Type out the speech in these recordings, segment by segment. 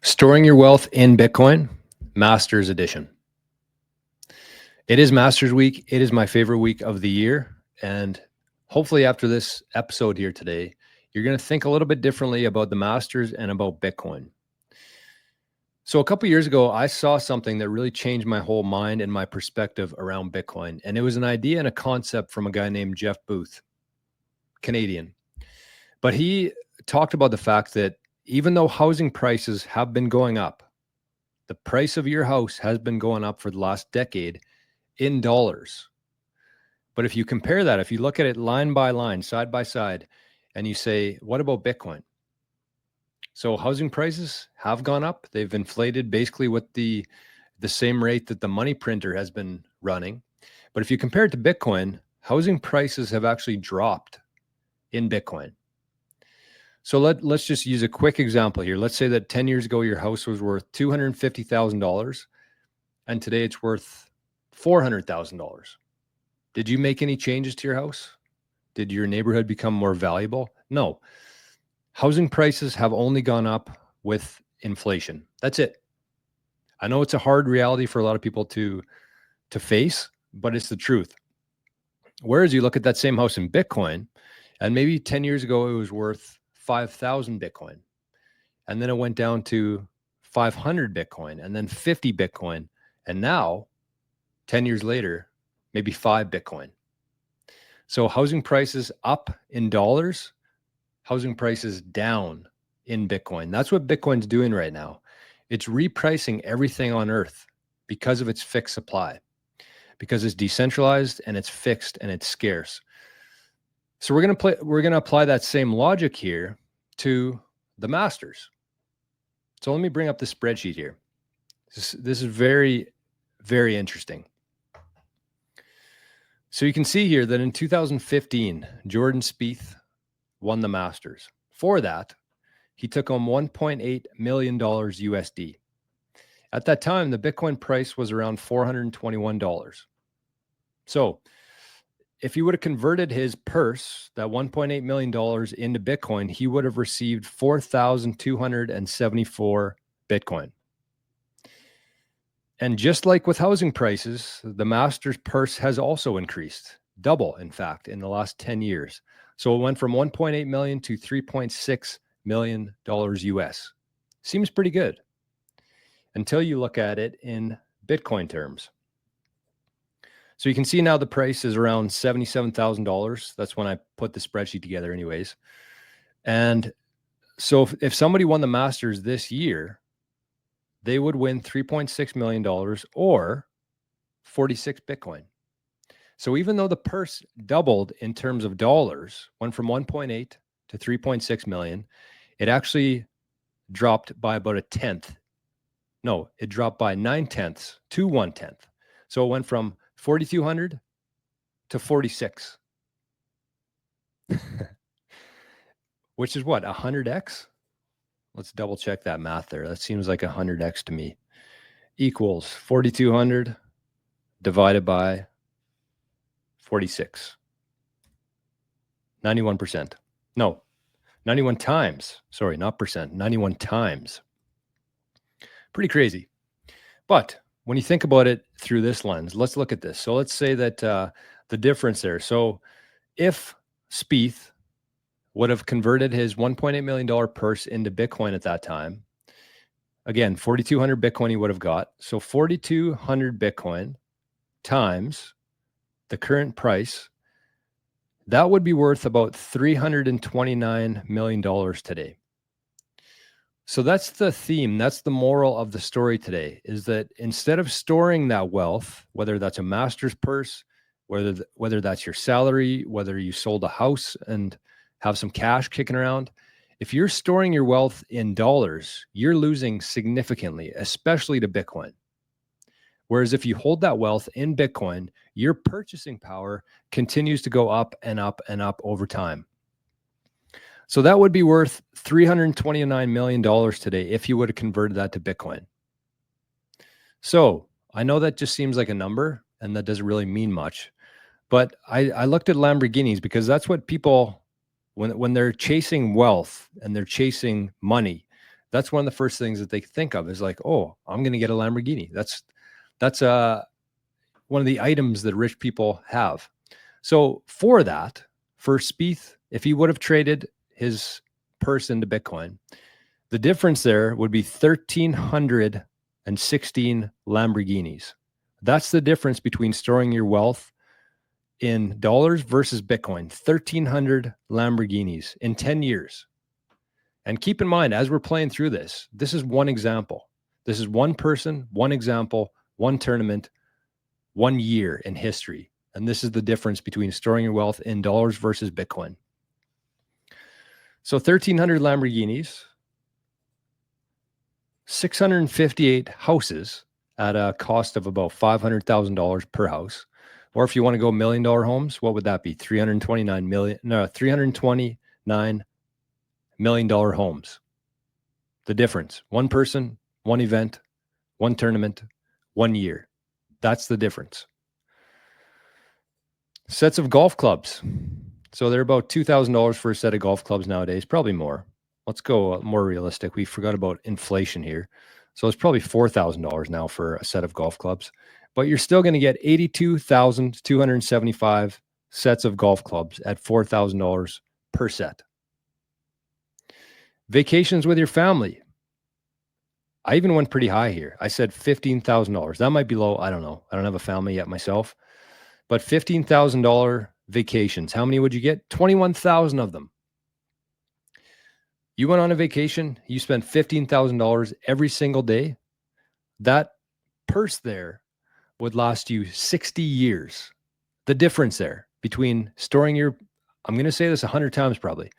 Storing your wealth in Bitcoin, Masters Edition. It is Masters Week. It is my favorite week of the year. And hopefully after this episode here today, you're going to think a little bit differently about the Masters and about Bitcoin. So a couple of years ago, I saw something that really changed my whole mind and my perspective around Bitcoin. And it was an idea and a concept from a guy named Jeff Booth, Canadian. But he talked about the fact that even though housing prices have been going up, the price of your house has been going up for the last decade in dollars. But if you compare that, if you look at it line by line, side by side, and you say, what about Bitcoin? So housing prices have gone up. They've inflated basically with the same rate that the money printer has been running. But if you compare it to Bitcoin, housing prices have actually dropped in Bitcoin. So let's just use a quick example here. Let's say that 10 years ago, your house was worth $250,000 and today it's worth $400,000. Did you make any changes to your house? Did your neighborhood become more valuable? No. Housing prices have only gone up with inflation. That's it. I know it's a hard reality for a lot of people to face, but it's the truth. Whereas you look at that same house in Bitcoin, and maybe 10 years ago, it was worth 5,000 Bitcoin. And then it went down to 500 Bitcoin and then 50 Bitcoin. And now, 10 years later, maybe 5 Bitcoin. So housing prices up in dollars, housing prices down in Bitcoin. That's what Bitcoin's doing right now. It's repricing everything on earth because of its fixed supply, because it's decentralized and it's fixed and it's scarce. So we're going to apply that same logic here to the Masters. So let me bring up the spreadsheet here. This is very, very interesting. So you can see here that in 2015, Jordan Spieth won the Masters. For that, he took home $1.8 million USD. At that time, the Bitcoin price was around $421. So if he would have converted his purse, that $1.8 million into Bitcoin, he would have received 4,274 Bitcoin. And just like with housing prices, the Masters purse has also increased, double, in fact, in the last 10 years. So it went from 1.8 million to $3.6 million US. Seems pretty good until you look at it in Bitcoin terms. So you can see now the price is around $77,000. That's when I put the spreadsheet together anyways. And so if somebody won the Masters this year, they would win $3.6 million or 46 Bitcoin. So even though the purse doubled in terms of dollars, went from 1.8 to 3.6 million, it actually dropped by about a tenth. No, it dropped by 9/10 to 1/10. So it went from 4,200 to 46, which is what, 100x? Let's double check that math there. That seems like 100x to me. Equals 4,200 divided by 46. 91%. No, 91 times. Sorry, not percent. 91 times. Pretty crazy. But when you think about it through this lens, let's look at this. So let's say that the difference there. So if Spieth would have converted his $1.8 million purse into Bitcoin at that time, again, 4,200 Bitcoin he would have got. So 4,200 Bitcoin times the current price, that would be worth about $329 million today. So that's the theme. That's the moral of the story today, is that instead of storing that wealth, whether that's a master's purse, whether that's your salary, whether you sold a house and have some cash kicking around, if you're storing your wealth in dollars, you're losing significantly, especially to Bitcoin. Whereas if you hold that wealth in Bitcoin, your purchasing power continues to go up and up and up over time. So that would be worth $329 million today if you would have converted that to Bitcoin. So I know that just seems like a number and that doesn't really mean much, but I looked at Lamborghinis because that's what people, when they're chasing wealth and they're chasing money, That's one of the first things that they think of is like, oh, I'm going to get a Lamborghini. That's one of the items that rich people have. So for Spieth, if he would have traded his purse into Bitcoin, the difference there would be 1,316 Lamborghinis. That's the difference between storing your wealth in dollars versus Bitcoin. 1,300 Lamborghinis in 10 years. And keep in mind, as we're playing through this, this is one example. This is one person, one example, one tournament, 1 year in history. And this is the difference between storing your wealth in dollars versus Bitcoin. So 1,300 Lamborghinis, 658 houses at a cost of about $500,000 per house. Or if you want to go $1 million homes, what would that be? $329 million homes. The difference, one person, one event, one tournament, 1 year. That's the difference. Sets of golf clubs. So they're about $2,000 for a set of golf clubs nowadays, probably more. Let's go more realistic. We forgot about inflation here. So it's probably $4,000 now for a set of golf clubs, but you're still going to get 82,275 sets of golf clubs at $4,000 per set. Vacations with your family. I even went pretty high here. I said $15,000. That might be low. I don't know. I don't have a family yet myself, but $15,000 vacations. How many would you get? 21,000 of them. You went on a vacation, you spent $15,000 every single day. That purse there would last you 60 years. The difference there between storing your, I'm going to say this 100 times probably,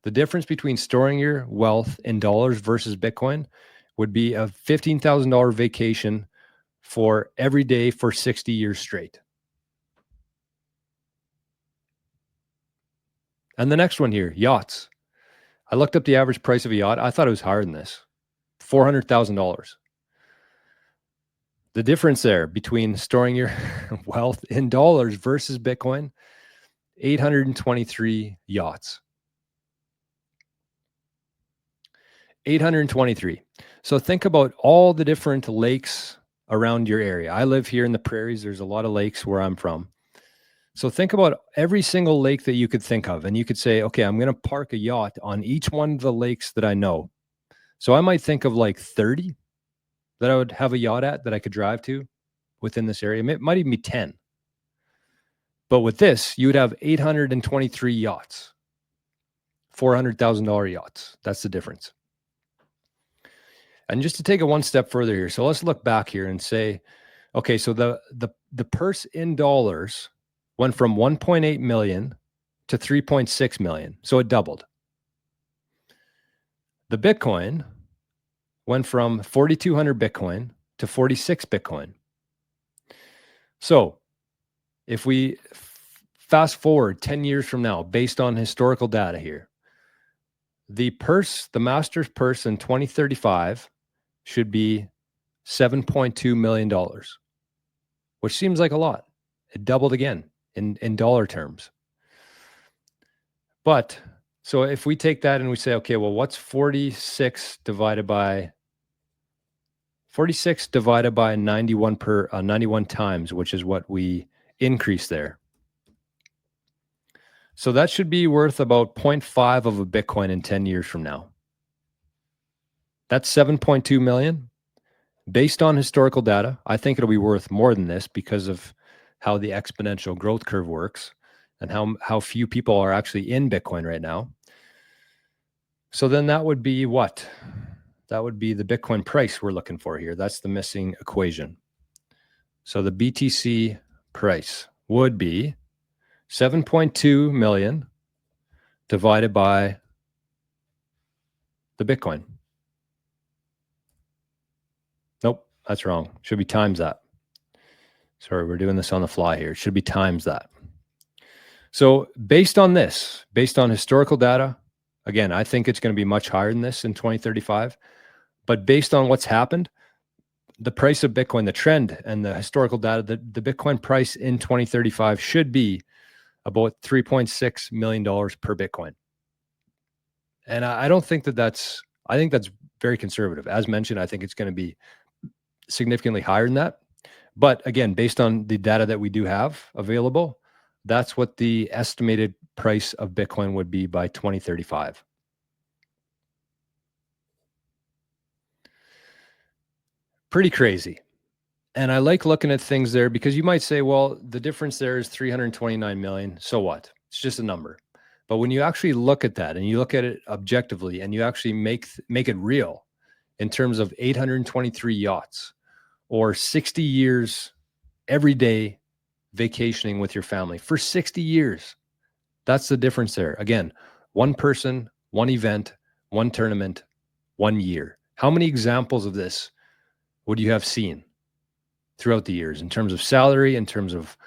the difference between storing your wealth in dollars versus Bitcoin would be a $15,000 vacation for every day for 60 years straight. And the next one here, yachts. I looked up the average price of a yacht. I thought it was higher than this, $400,000. The difference there between storing your wealth in dollars versus Bitcoin, 823 yachts. 823. So think about all the different lakes around your area. I live here in the prairies. There's a lot of lakes where I'm from. So think about every single lake that you could think of. And you could say, okay, I'm going to park a yacht on each one of the lakes that I know. So I might think of like 30 that I would have a yacht at that I could drive to within this area. It might even be 10. But with this, you would have 823 yachts, $400,000 yachts. That's the difference. And just to take it one step further here. So let's look back here and say, okay, so the purse in dollars went from 1.8 million to 3.6 million. So it doubled. The Bitcoin went from 4,200 Bitcoin to 46 Bitcoin. So if we fast forward 10 years from now, based on historical data here, the master's purse in 2035 should be $7.2 million, which seems like a lot. It doubled again in dollar terms. But so if we take that and we say, okay, well, what's 46 divided by 91 times, which is what we increase there. So that should be worth about 0.5 of a Bitcoin in 10 years from now. That's 7.2 million. Based on historical data, I think it'll be worth more than this because of how the exponential growth curve works and how few people are actually in Bitcoin right now. So then that would be what? That would be the Bitcoin price we're looking for here. That's the missing equation. So the BTC price would be 7.2 million divided by the Bitcoin. Nope, that's wrong. Should be times that. Sorry, we're doing this on the fly here. It should be times that. So based on this, based on historical data, again, I think it's going to be much higher than this in 2035. But based on what's happened, the price of Bitcoin, the trend and the historical data, the Bitcoin price in 2035 should be about $3.6 million per Bitcoin. And I don't think that that's I think that's very conservative. As mentioned, I think it's going to be significantly higher than that. But again, based on the data that we do have available, that's what the estimated price of Bitcoin would be by 2035. Pretty crazy. And I like looking at things there because you might say, well, the difference there is 329 million. So what? It's just a number. But when you actually look at that and you look at it objectively and you actually make it real in terms of 823 yachts or 60 years every day vacationing with your family for 60 years, that's the difference there. Again, one person, one event, one tournament, 1 year. How many examples of this would you have seen throughout the years in terms of salary, in terms of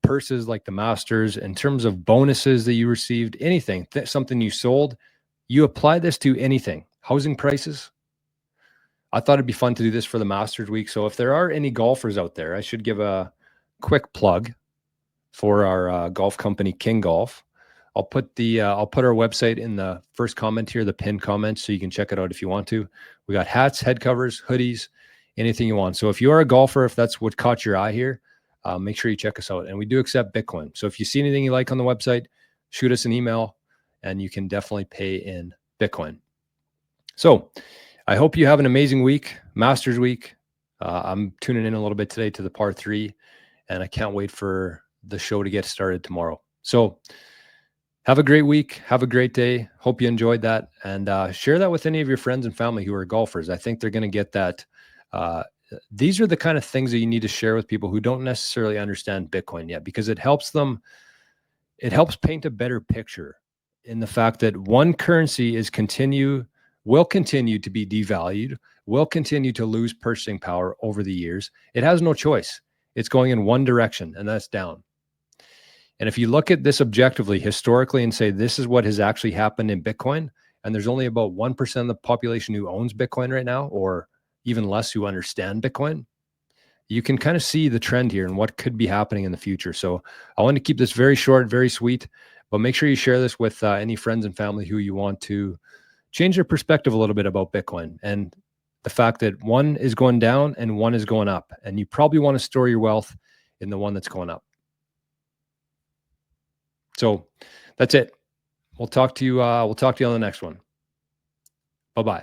purses like the Masters, in terms of bonuses that you received, anything, something you sold? You apply this to anything. Housing prices. I thought it'd be fun to do this for the Masters week. So if there are any golfers out there, I should give a quick plug for our golf company, King Golf. I'll put our website in the first comment here, the pinned comment, so you can check it out if you want to. We got hats, head covers, hoodies, anything you want. So if you are a golfer, if that's what caught your eye here, make sure you check us out. And we do accept Bitcoin. So if you see anything you like on the website, shoot us an email and you can definitely pay in Bitcoin. So I hope you have an amazing week, Masters week. I'm tuning in a little bit today to the par 3, and I can't wait for the show to get started tomorrow. So have a great week. Have a great day. Hope you enjoyed that, and share that with any of your friends and family who are golfers. I think they're going to get that. These are the kind of things that you need to share with people who don't necessarily understand Bitcoin yet, because it helps them. It helps paint a better picture in the fact that one currency will continue to be devalued, will continue to lose purchasing power over the years. It has no choice. It's going in one direction, and that's down. And if you look at this objectively, historically, and say this is what has actually happened in Bitcoin, and there's only about 1% of the population who owns Bitcoin right now, or even less who understand Bitcoin, you can kind of see the trend here and what could be happening in the future. So I want to keep this very short, very sweet, but make sure you share this with any friends and family who you want to change their perspective a little bit about Bitcoin and the fact that one is going down and one is going up. And you probably want to store your wealth in the one that's going up. So that's it. We'll talk to you on the next one. Bye-bye.